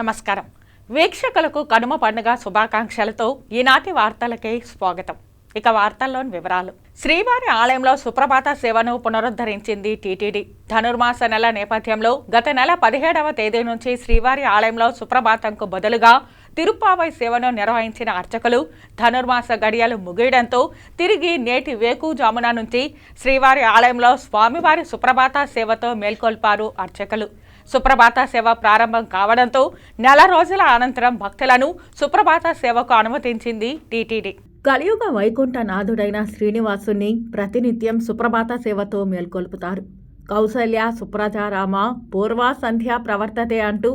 నమస్కారం వీక్షకులకు కనుమ పండుగ శుభాకాంక్షలతో ఈనాటి వార్తలకి స్వాగతం. ఇక వార్తల్లోని వివరాలు. శ్రీవారి ఆలయంలో సుప్రభాత సేవను పునరుద్ధరించింది టీటీడీ. ధనుర్మాస నెల నేపథ్యంలో గత నెల 17వ తేదీ నుంచి శ్రీవారి ఆలయంలో సుప్రభాతంకు బదులుగా తిరుప్పావై సేవను నిర్వహించిన అర్చకులు ధనుర్మాస గడియలు ముగియడంతో తిరిగి నేటి వేకుజామున నుంచి శ్రీవారి ఆలయంలో స్వామివారి సుప్రభాత సేవతో మేల్కొల్పారు అర్చకులు. సుప్రభాత సేవ ప్రారంభం కావడంతో నెల రోజుల అనంతరం భక్తులను సుప్రభాత సేవకు అనుమతించింది టీటీడీ. కలియుగ వైకుంఠనాథుడైన శ్రీనివాసుని ప్రతినిత్యం సుప్రభాత సేవతో మేల్కొల్పుతారు. కౌసల్య సుప్రజారామ పూర్వ సంధ్య ప్రవర్తతే అంటూ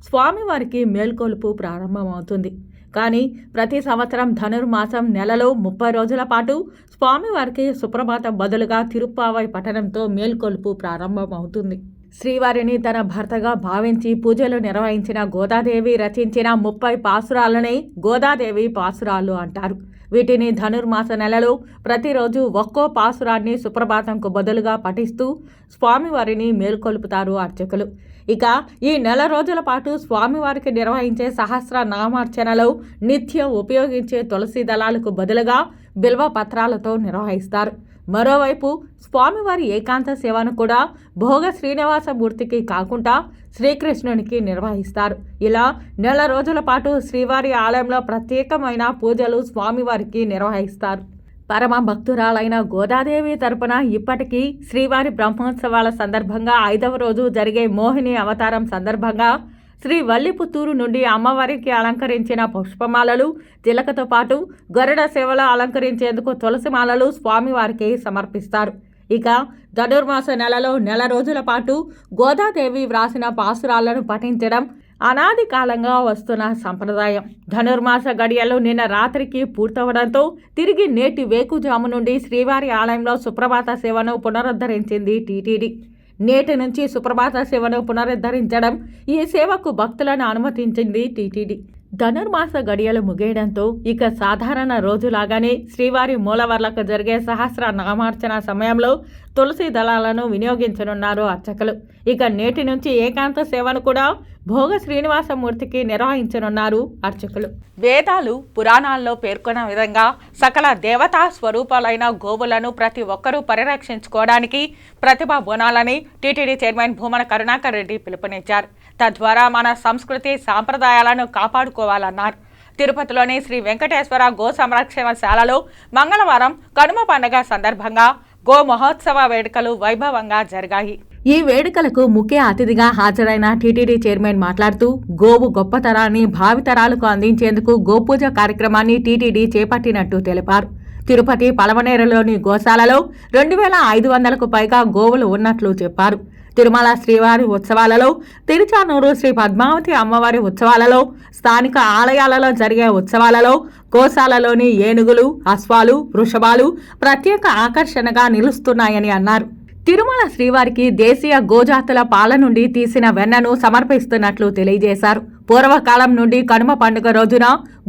స్వామివారికి మేల్కొలుపు ప్రారంభమవుతుంది. కానీ ప్రతి సంవత్సరం ధనుర్మాసం నెలలో 30 రోజుల పాటు స్వామివారికి సుప్రభాతం బదులుగా తిరుప్పావై పఠనంతో మేల్కొలుపు ప్రారంభమవుతుంది. శ్రీవారిని తన భర్తగా భావించి పూజలు నిర్వహించిన గోదాదేవి రచించిన 30 పాసురాలనే గోదాదేవి పాసురాలు అంటారు. వీటిని ధనుర్మాస నెలలో ప్రతిరోజు ఒక్కో పాసురాన్ని సుప్రభాతంకు బదులుగా పఠిస్తూ స్వామివారిని మేల్కొల్పుతారు అర్చకులు. ఇక ఈ నెల రోజుల పాటు స్వామివారికి నిర్వహించే సహస్ర నామార్చనలో నిత్యం ఉపయోగించే తులసి దళాలకు బదులుగా బిల్వ పత్రాలతో నిర్వహిస్తారు. మరోవైపు స్వామివారి ఏకాంత సేవను కూడా భోగ శ్రీనివాసమూర్తికి కాకుండా శ్రీకృష్ణునికి నిర్వహిస్తారు. ఇలా నెల రోజుల పాటు శ్రీవారి ఆలయంలో ప్రత్యేకమైన పూజలు స్వామివారికి నిర్వహిస్తారు. పరమ భక్తురాలైన గోదాదేవి తరపున ఇప్పటికీ శ్రీవారి బ్రహ్మోత్సవాల సందర్భంగా 5వ రోజు జరిగే మోహిని అవతారం సందర్భంగా శ్రీ వల్లిపుత్తూరు నుండి అమ్మవారికి అలంకరించిన పుష్పమాలలు తిలకతో పాటు గరుడ సేవలో అలంకరించేందుకు తులసిమాలలు స్వామివారికి సమర్పిస్తారు. ఇక ధనుర్మాస నెలలో నెల రోజుల పాటు గోదాదేవి వ్రాసిన పాసురాలను పఠించడం అనాది కాలంగా వస్తున్న సంప్రదాయం. ధనుర్మాస గడియలు నిన్న రాత్రికి పూర్తవడంతో తిరిగి నేటి వేకుజాము నుండి శ్రీవారి ఆలయంలో సుప్రభాత సేవను పునరుద్ధరించింది టీటీడీ. నేటి నుంచి సుప్రభాత సేవను పునరుద్ధరించడం, ఈ సేవకు భక్తులను అనుమతించింది టీటీడీ. ధనుర్మాస గడియలు ముగియడంతో ఇక సాధారణ రోజులాగానే శ్రీవారి మూలవర్లకు జరిగే సహస్ర నామార్చన సమయంలో తులసి దళాలను వినియోగించనున్నారు అర్చకులు. ఇక నేటి నుంచి ఏకాంత సేవను కూడా భోగ శ్రీనివాసమూర్తికి నిర్వహించనున్నారు అర్చకులు. వేదాలు పురాణాల్లో పేర్కొన్న విధంగా సకల దేవతా స్వరూపాలైన గోవులను ప్రతి ఒక్కరూ పరిరక్షించుకోవడానికి ప్రతిభ బోనాలని టీటీడీ చైర్మన్ భూమన కరుణాకర్ రెడ్డి పిలుపునిచ్చారు. తద్వారా మన సంస్కృతి సాంప్రదాయాలను కాపాడుకోవాలన్నారు. తిరుపతిలోని శ్రీ వెంకటేశ్వర గో సంరక్షణశాలలో మంగళవారం కనుమ పండుగ సందర్భంగా గో మహోత్సవ వేడుకలు వైభవంగా జరిగాయి. ఈ వేడుకలకు ముఖ్య అతిథిగా హాజరైన టీటీడీ చైర్మన్ మాట్లాడుతూ గోవు గొప్పతనాన్ని భావితరాలకు అందించేందుకు గోపూజ కార్యక్రమాన్ని టీటీడీ చేపట్టినట్టు తెలిపారు. తిరుపతి పలమనేరులోని గోశాలలో 2500కు పైగా గోవులు ఉన్నట్లు చెప్పారు. తిరుమల శ్రీవారి ఉత్సవాలలో, తిరుచానూరు శ్రీ పద్మావతి అమ్మవారి ఉత్సవాలలో, స్థానిక ఆలయాలలో జరిగే ఉత్సవాలలో గోశాలలోని ఏనుగులు, అశ్వాలు, వృషభాలు ప్రత్యేక ఆకర్షణగా నిలుస్తున్నాయని అన్నారు. తిరుమల శ్రీవారికి దేశీయ గోజాతుల పాల నుండి తీసిన వెన్నను సమర్పిస్తున్నట్లు తెలియజేశారు. పూర్వకాలం నుండి కనుమ పండుగ రోజున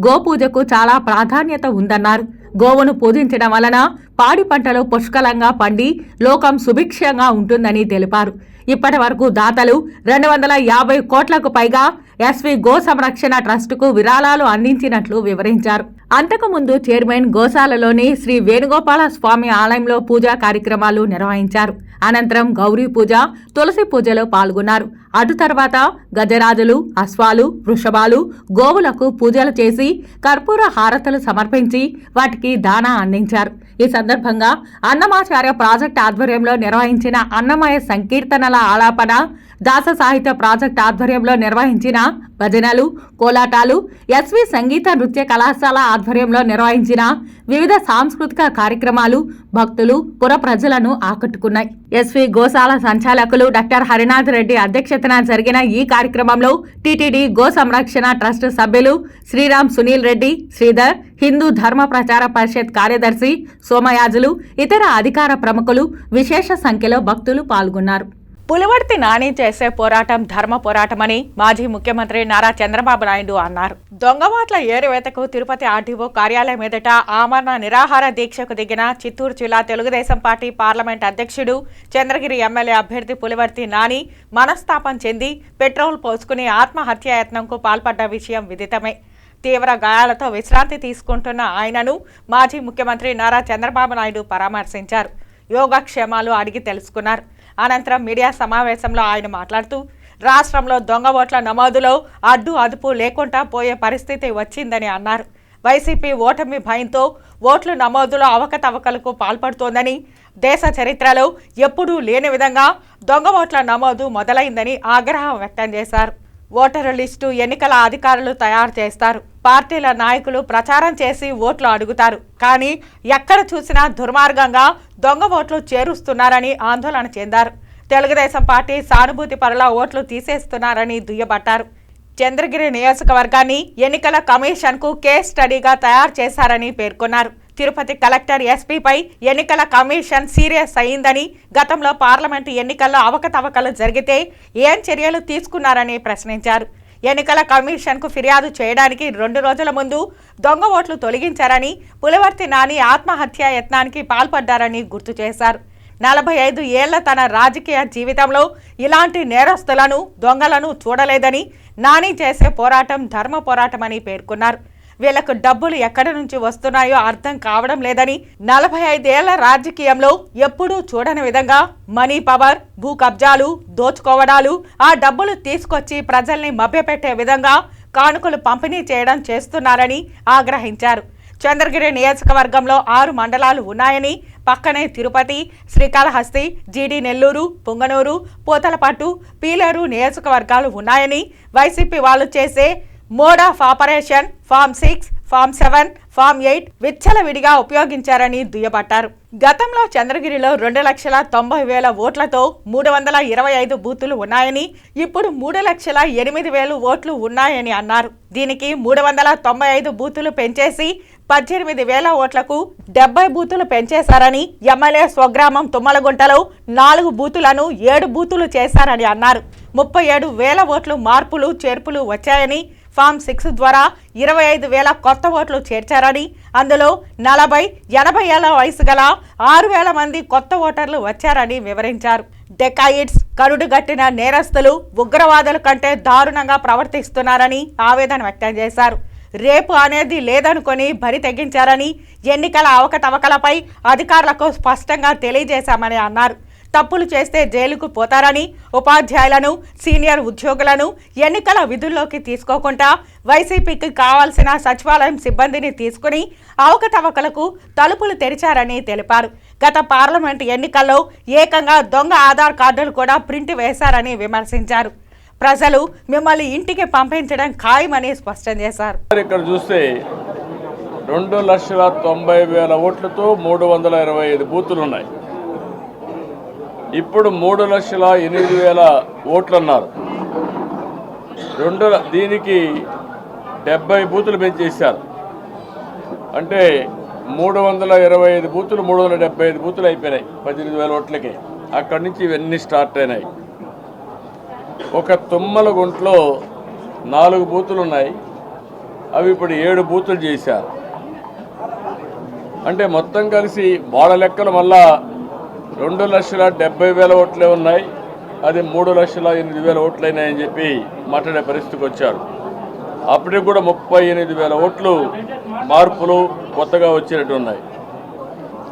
గోపూజకు చాలా ప్రాధాన్యత ఉందన్నారు. గోవును పూజించడం వలన పాడి పంటలు పుష్కలంగా పండి లోకం సుభిక్షంగా ఉంటుందని తెలిపారు. ఇప్పటి వరకు దాతలు 250 కోట్లకు పైగా ఎస్వి గో సంరక్షణ ట్రస్టుకు విరాళాలు అందించినట్లు వివరించారు. అంతకుముందు చైర్మన్ గోశాలలోని శ్రీ వేణుగోపాల స్వామి ఆలయంలో పూజా కార్యక్రమాలు నిర్వహించారు. అనంతరం గౌరీ పూజ, తులసి పూజలో పాల్గొన్నారు. అటు తర్వాత గజరాజులు, అశ్వాలు, వృషభాలు, గోవులకు పూజలు చేసి కర్పూర హారతులు సమర్పించి వాటికి దానా అందించారు. ఈ సందర్భంగా అన్నమాచార్య ప్రాజెక్ట్ ఆధ్వర్యంలో నిర్వహించిన అన్నమయ సంకీర్తనల ఆలాపన, దాస సాహిత్య ప్రాజెక్ట్ ఆధ్వర్యంలో నిర్వహించిన భజనలు, కోలాటాలు, ఎస్వి సంగీత నృత్య కళాశాల ఆధ్వర్యంలో నిర్వహించిన వివిధ సాంస్కృతిక కార్యక్రమాలు భక్తులు, పుర ప్రజలను ఆకట్టుకున్నాయి. ఎస్వి గోశాల సంచాలకులు డాక్టర్ హరినాథ్ రెడ్డి అధ్యక్షతన జరిగిన ఈ కార్యక్రమంలో టీటీడీ గో సంరక్షణ ట్రస్ట్ సభ్యులు శ్రీరామ్ సునీల్ రెడ్డి, శ్రీధర్, హిందూ ధర్మ ప్రచార పరిషత్ కార్యదర్శి సోమయాజులు, ఇతర అధికార ప్రముఖులు, విశేష సంఖ్యలో భక్తులు పాల్గొన్నారు. పులివర్తి నాని చేసే పోరాటం ధర్మ పోరాటమని మాజీ ముఖ్యమంత్రి నారా చంద్రబాబు నాయుడు అన్నారు. దొంగవాట్ల ఏరువేతకు తిరుపతి ఆర్టీఓ కార్యాలయం ఎదుట ఆమరణ నిరాహార దీక్షకు దిగిన చిత్తూరు జిల్లా తెలుగుదేశం పార్టీ పార్లమెంట్ అధ్యక్షుడు చంద్రగిరి ఎమ్మెల్యే అభ్యర్థి పులివర్తి నాని మనస్తాపం చెంది పెట్రోల్ పోసుకుని ఆత్మహత్యాయత్నంకు పాల్పడ్డ విషయం విదితమే. తీవ్ర గాయాలతో విశ్రాంతి తీసుకుంటున్న ఆయనను మాజీ ముఖ్యమంత్రి నారా చంద్రబాబు నాయుడు పరామర్శించారు. యోగక్షేమాలు అడిగి తెలుసుకున్నారు. అనంతరం మీడియా సమావేశంలో ఆయన మాట్లాడుతూ రాష్ట్రంలో దొంగ ఓట్ల నమోదులో అడ్డు అదుపు లేకుండా పోయే పరిస్థితి వచ్చిందని అన్నారు. వైసీపీ ఓటమి భయంతో ఓట్ల నమోదులో అవకతవకలకు పాల్పడుతోందని, దేశ చరిత్రలో ఎప్పుడూ లేని విధంగా దొంగ ఓట్ల నమోదు మొదలైందని ఆగ్రహం వ్యక్తం చేశారు. ఓటరు లిస్టు ఎన్నికల అధికారులు తయారు చేస్తారు. పార్టీల నాయకులు ప్రచారం చేసి ఓట్లు అడుగుతారు. కానీ ఎక్కడ చూసినా దుర్మార్గంగా దొంగ ఓట్లు చేరుస్తున్నారని ఆందోళన చెందారు. తెలుగుదేశం పార్టీ సానుభూతి పరుల ఓట్లు తీసేస్తున్నారని దుయ్యబట్టారు. చంద్రగిరి నియోజకవర్గాన్ని ఎన్నికల కమిషన్కు కేస్ స్టడీగా తయారు చేశారని పేర్కొన్నారు. తిరుపతి కలెక్టర్ ఎస్పీపై ఎన్నికల కమిషన్ సీరియస్ అయిందని, గతంలో పార్లమెంటు ఎన్నికల్లో అవకతవకలు జరిగితే ఏం చర్యలు తీసుకున్నారని ప్రశ్నించారు. ఎన్నికల కమిషన్కు ఫిర్యాదు చేయడానికి 2 రోజుల ముందు దొంగ ఓట్లు తొలగించారని, పులివర్తి నాని ఆత్మహత్యా యత్నానికి పాల్పడ్డారని గుర్తు చేశారు. 45 ఏళ్ల తన రాజకీయ జీవితంలో ఇలాంటి నేరస్తులను, దొంగలను చూడలేదని, నాని చేసే పోరాటం ధర్మ పోరాటమని పేర్కొన్నారు. వీళ్లకు డబ్బులు ఎక్కడి నుంచి వస్తున్నాయో అర్థం కావడం లేదని, 45 ఏళ్ల రాజకీయంలో ఎప్పుడూ చూడని విధంగా మనీ పవర్, భూ కబ్జాలు, దోచుకోవడాలు, ఆ డబ్బులు తీసుకొచ్చి ప్రజల్ని మభ్యపెట్టే విధంగా కానుకలు పంపిణీ చేయడం చేస్తున్నారని ఆగ్రహించారు. చంద్రగిరి నియోజకవర్గంలో 6 మండలాలు ఉన్నాయని, పక్కనే తిరుపతి, శ్రీకాళహస్తి, జీడి నెల్లూరు, పుంగనూరు, పూతలపట్టు, పీలేరు నియోజకవర్గాలు ఉన్నాయని, వైసీపీ వాళ్ళు చేసే mode of operation form 6, form 7, form 8 విచ్చలవిడిగా ఉపయోగించారని దుయ్యబట్టారు. గతంలో చంద్రగిరిలో 2,90,000 ఓట్లతో 325 బూతులు ఉన్నాయని, ఇప్పుడు 3,08,000 ఓట్లు ఉన్నాయని అన్నారు. దీనికి 395 బూతులు పెంచేసి 18,000 ఓట్లకు 70 బూతులు పెంచేశారని, ఎమ్మెల్యే స్వగ్రామం తుమ్మలగుంటలో 4 బూతులను 7 బూతులు చేశారని అన్నారు. 37,000 ఓట్లు మార్పులు చేర్పులు వచ్చాయని, ఫామ్ 6 ద్వారా 25,000 కొత్త ఓట్లు చేర్చారని, అందులో 40-80 ఏళ్ల వయసు గల 6,000 మంది కొత్త ఓటర్లు వచ్చారని వివరించారు. డెకాయిడ్స్, కరుడుగట్టిన నేరస్తులు, ఉగ్రవాదుల కంటే దారుణంగా ప్రవర్తిస్తున్నారని ఆవేదన వ్యక్తం చేశారు. రేపు అనేది లేదనుకొని బరి తెగించారని, ఎన్నికల అవకతవకలపై అధికారులకు స్పష్టంగా తెలియజేశామని అన్నారు. తప్పులు చేస్తే జైలుకు పోతారని, ఉపాధ్యాయులను, సీనియర్ ఉద్యోగులను ఎన్నికల విధుల్లోకి తీసుకోకుండా వైసీపీకి కావాల్సిన సచివాలయం సిబ్బందిని తీసుకుని అవకతవకలకు తలుపులు తెరిచారని తెలిపారు. గత పార్లమెంటు ఎన్నికల్లో ఏకంగా దొంగ ఆధార్ కార్డులు కూడా ప్రింట్ వేశారని విమర్శించారు. ప్రజలు మిమ్మల్ని ఇంటికి పంపించడం ఖాయమని స్పష్టం చేశారు. ఇక్కడ చూస్తే 2,90,000 ఓట్లతో 325 బూతులు ఉన్నాయి. ఇప్పుడు 3,08,000 ఓట్లు అన్నారు. దీనికి 70 బూతులు పెంచేశారు. అంటే 325 బూతులు 375 బూతులు అయిపోయినాయి 18,000 ఓట్లకి. అక్కడి నుంచి ఇవన్నీ స్టార్ట్ అయినాయి. ఒక తుమ్మలగుంట్లో 4 బూతులు ఉన్నాయి. అవి ఇప్పుడు 7 బూతులు చేశారు. అంటే మొత్తం కలిసి వాళ్ళ లెక్కలు మళ్ళా 2,70,000 ఓట్లే ఉన్నాయి. అది 3,08,000 ఓట్లు అయినాయని చెప్పి మాట్లాడే పరిస్థితికి వచ్చారు. అప్పటికి కూడా 38,000 ఓట్లు మార్పులు కొత్తగా వచ్చినట్టు ఉన్నాయి.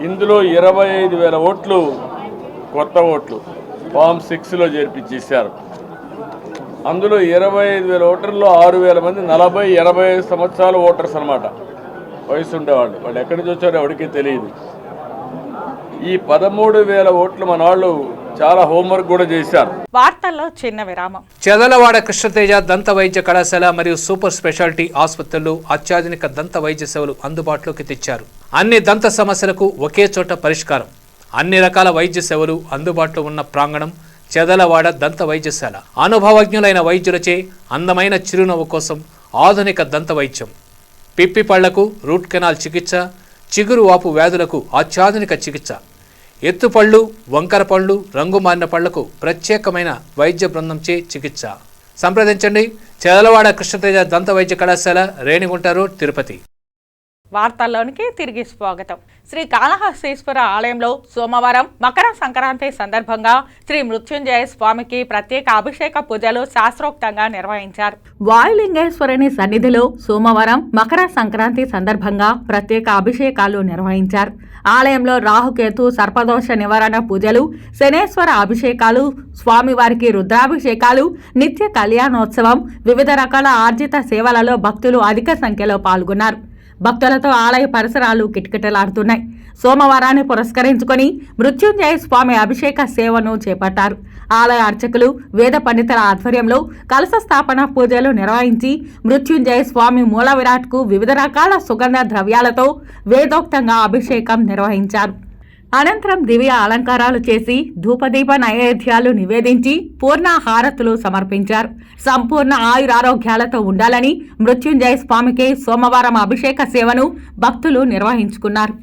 ఇందులో 25,000 ఓట్లు కొత్త ఓట్లు ఫామ్ 6లో చేర్పించేశారు. అందులో 25,000 ఓటర్లో 6,000 మంది 40-85 సంవత్సరాల ఓటర్స్ అన్నమాట, వయసు ఉండేవాళ్ళు. వాళ్ళు ఎక్కడి నుంచి వచ్చారో ఎవరికీ తెలియదు. ఈ 13,000 ఓట్లు మన వాళ్ళు చాలా హోంవర్క్ కూడా చేశారు. వార్తల్లో చిన్న విరామం. చెదలవాడ కృష్ణతేజ దంత వైద్య కళాశాల మరియు సూపర్ స్పెషాలిటీ ఆసుపత్రుల్లో అత్యాధునిక దంత వైద్య సేవలు అందుబాటులోకి తెచ్చారు. అన్ని దంత సమస్యలకు ఒకే చోట పరిష్కారం. అన్ని రకాల వైద్య సేవలు అందుబాటులో ఉన్న ప్రాంగణం చెదలవాడ దంత వైద్యశాల. అనుభవజ్ఞులైన వైద్యులచే అందమైన చిరునవ్వు కోసం ఆధునిక దంత వైద్యం, పిప్పి పళ్లకు రూట్ కెనాల్ చికిత్స, చిగురు వాపు వ్యాధులకు అత్యాధునిక చికిత్స, ఎత్తుపళ్ళు, వంకర పళ్ళు, రంగు మారిన పళ్లకు ప్రత్యేకమైన వైద్య బృందంచే చికిత్స. సంప్రదించండి చెదలవాడ కృష్ణతేజ దంత వైద్య కళాశాల, రేణిగుంట రోడ్, తిరుపతి. వార్తల్లోనికి తిరిగి స్వాగతం. శ్రీ కాళహస్తీశ్వర ఆలయంలో సోమవారం మకర సంక్రాంతి సందర్భంగా శ్రీ మృత్యుంజయ స్వామికి ప్రత్యేక అభిషేక పూజలు శాస్త్రోక్తంగా నిర్వహించారు. వాయులింగేశ్వరుని సన్నిధిలో సోమవారం మకర సంక్రాంతి సందర్భంగా ప్రత్యేక అభిషేకాలు నిర్వహించారు. ఆలయంలో రాహుకేతు సర్పదోష నివారణ పూజలు, శనేశ్వర అభిషేకాలు, స్వామివారికి రుద్రాభిషేకాలు, నిత్య కళ్యాణోత్సవం, వివిధ రకాల ఆర్జిత సేవలలో భక్తులు అధిక సంఖ్యలో పాల్గొన్నారు. భక్తులతో ఆలయ పరిసరాలు కిటకిటలాడుతున్నాయి. సోమవారాన్ని పురస్కరించుకొని మృత్యుంజయ స్వామి అభిషేక సేవను చేపట్టారు. ఆలయ అర్చకులు, వేద పండితుల ఆధ్వర్యంలో కలశ స్థాపన పూజలు నిర్వహించి మృత్యుంజయ స్వామి మూల విరాట్కు వివిధ రకాల సుగంధ ద్రవ్యాలతో వేదోక్తంగా అభిషేకం నిర్వహించారు. అనంతరం దివ్య అలంకారాలు చేసి ధూపదీప నైవేద్యాలు నివేదించి పూర్ణ హారతులు సమర్పించారు. సంపూర్ణ ఆయురారోగ్యాలతో ఉండాలని మృత్యుంజయ స్వామికి సోమవారం అభిషేక సేవను భక్తులు నిర్వహించుకున్నారు.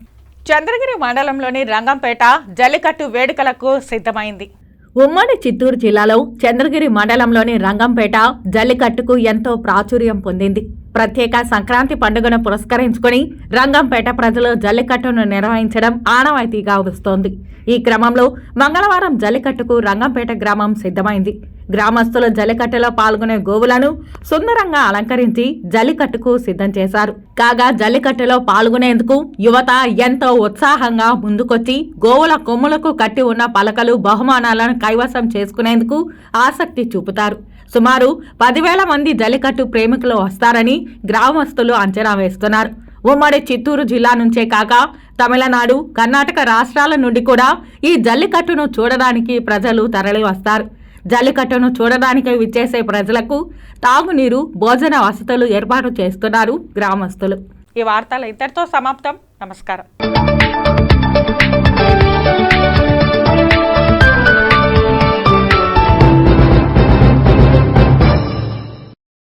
చంద్రగిరి మండలంలోని రంగంపేట జల్లికట్టు వేడుకలకు సిద్ధమైంది. ఉమ్మడి చిత్తూరు జిల్లాలో చంద్రగిరి మండలంలోని రంగంపేట జల్లికట్టుకు ఎంతో ప్రాచుర్యం పొందింది. ప్రత్యేక సంక్రాంతి పండుగను పురస్కరించుకుని రంగంపేట ప్రజలు జల్లికట్టును నిర్వహించడం ఆనవాయితీగా వస్తోంది. ఈ క్రమంలో మంగళవారం జల్లికట్టుకు రంగంపేట గ్రామం సిద్ధమైంది. గ్రామస్తులు జల్లికట్టులో పాల్గొనే గోవులను సుందరంగా అలంకరించి జల్లికట్టుకు సిద్ధం చేశారు. కాగా జల్లికట్టులో పాల్గొనేందుకు యువత ఎంతో ఉత్సాహంగా ముందుకొచ్చి గోవుల కొమ్ములకు కట్టి ఉన్న పలకలు, బహుమానాలను కైవసం చేసుకునేందుకు ఆసక్తి చూపుతారు. సుమారు 10,000 మంది జల్లికట్టు ప్రేమికులు వస్తారని గ్రామస్తులు అంచనా వేస్తున్నారు. ఉమ్మడి చిత్తూరు జిల్లా నుంచే కాక తమిళనాడు, కర్ణాటక రాష్ట్రాల నుండి కూడా ఈ జల్లికట్టును చూడడానికి ప్రజలు తరలి వస్తారు. జల్లికట్టును చూడడానికి విచ్చేసే ప్రజలకు తాగునీరు, భోజన వసతులు ఏర్పాటు చేస్తున్నారు గ్రామస్తులు. ఈ వార్తలు ఇంతటితో సమాప్తం. నమస్కారం.